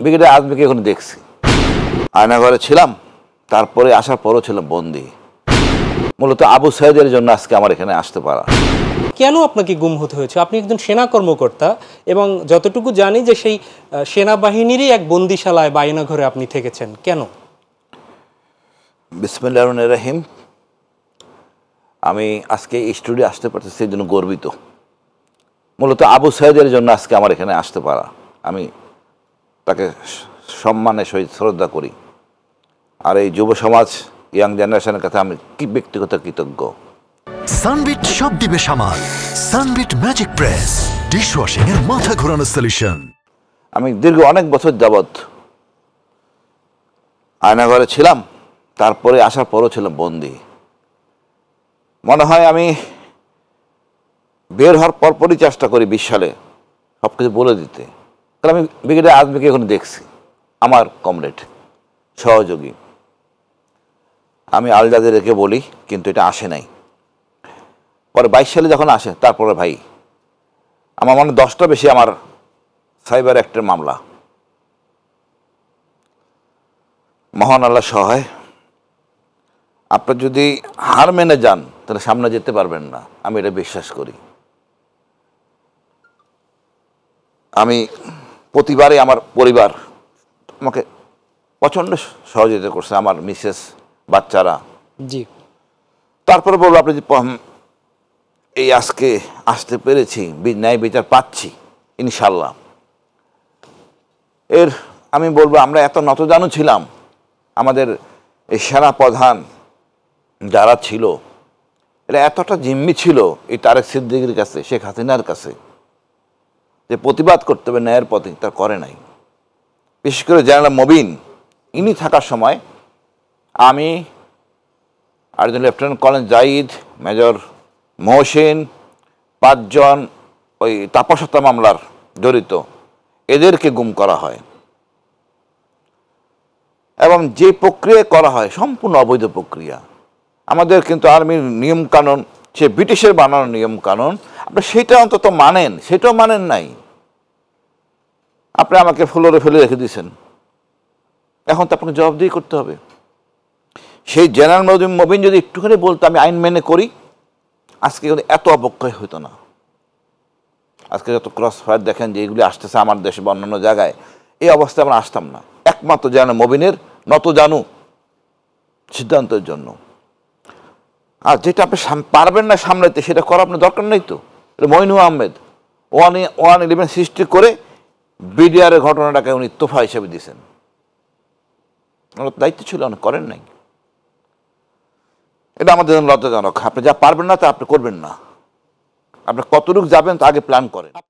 ব্রিগেডে আজমিকে এখন দেখছি, আয়নাঘরে ছিলাম, তারপরে আসার পরও ছিলাম বন্দি। মূলত আবু সাইদের জন্য আজকে আমার এখানে আসতে পারা। কেন আপনাকে গুম হতে হয়েছে? আপনি একজন সেনা কর্মকর্তা এবং যতটুকু জানি যে সেই সেনাবাহিনীরই এক বন্দিশালায় বা আয়নাঘরে আপনি থেকেছেন, কেন? বিসমিল্লাহির রহমানির রহিম। আমি আজকে এই স্টুডিও আসতে পারতেছি সেই জন্য গর্বিত। মূলত আবু সাইদের জন্য আজকে আমার এখানে আসতে পারা, আমি তাকে সম্মানের সহিত শ্রদ্ধা করি। আর এই যুব সমাজ, ইয়াং জেনারেশনের কাছে আমি কি ব্যক্তিগত কৃতজ্ঞ। সানবিট সব দিবে সামাল। সানবিট ম্যাজিক প্রেস ডিশওয়াশিং এর মাথা ঘোরানো সলিউশন। আমি দীর্ঘ অনেক বছর যাবৎ আয়নাঘরে ছিলাম, তারপরে আসার পরও ছিলাম বন্দি। মনে হয় আমি বের হওয়ার পরপরই চেষ্টা করি 20 সালে সব কিছু বলে দিতে, কারণ আমি ব্রিগেডে আজমিকে এখন দেখছি, আমার কমরেড, সহযোগী। আমি আলজাদের রেখে বলি, কিন্তু এটা আসে নাই। পরে 22 সালে যখন আসে, তারপরে ভাই আমার মনে 10টা বেশি আমার সাইবার অ্যাক্টের মামলা। মহান আল্লাহ সহায়, আপনার যদি হার মেনে যান তাহলে সামনে যেতে পারবেন না, আমি এটা বিশ্বাস করি। আমি প্রতিবারই আমার পরিবার আমাকে প্রচণ্ড সহযোগিতা করছে, আমার মিসেস, বাচ্চারা। জি, তারপরে বলবো, আপনি যে এই আজকে আসতে পেরেছি, ন্যায় বিচার পাচ্ছি ইনশাল্লাহ, এর আমি বলবো আমরা এত নতজানু ছিলাম, আমাদের এই সেনা প্রধান যারা ছিল এরা এতটা জিম্মি ছিল এই তারেক সিদ্দিকীর কাছে, শেখ হাসিনার কাছে, যে প্রতিবাদ করতে হবে ন্যায়ের পথে, তা করে নাই। বিশেষ করে জেনারেল মবিন, ইনি থাকার সময় আমি আর একজন lieutenant colonel Zahid, major Mohsin, 5 জন ওই তাপস হত্যা মামলার জড়িত, এদেরকে গুম করা হয়। এবং যে প্রক্রিয়া করা হয় সম্পূর্ণ অবৈধ প্রক্রিয়া। আমাদের কিন্তু আর্মির নিয়ম কানুন, সে ব্রিটিশের বানানো নিয়ম কানুন, আপনি সেটা অন্তত মানেন, সেটাও মানেন নাই। আপনি আমাকে ফ্লোরে ফেলে রেখে দিয়েছেন, এখন তো আপনাকে জবাবদিহি করতে হবে। সেই জেনারেল মবিন যদি একটুখানি বলতো আমি আইন মেনে করি, আজকে কিন্তু এত অবক্ষয় হতো না। আজকে যত ক্রস ফায়ার দেখেন যে এইগুলি আসতেছে আমার দেশে বা অন্যান্য জায়গায়, এই অবস্থায় আমরা আসতাম না, একমাত্র জেনারেল মবিনের নত জানু সিদ্ধান্তের জন্য। আর যেটা আপনি পারবেন না সামলাতে, সেটা করা আপনার দরকার নেই তো। মইনু আহমেদ 111 সৃষ্টি করে বিডিআরের ঘটনাটাকে উনি তোফা হিসেবে দিয়েছেন, ওনার দায়িত্ব ছিল, অনেক করেন নাই। এটা আমাদের জন্য লজ্জাজনক। আপনি যা পারবেন না তা আপনি করবেন না, আপনি কতটুকু যাবেন তা আগে প্ল্যান করেন।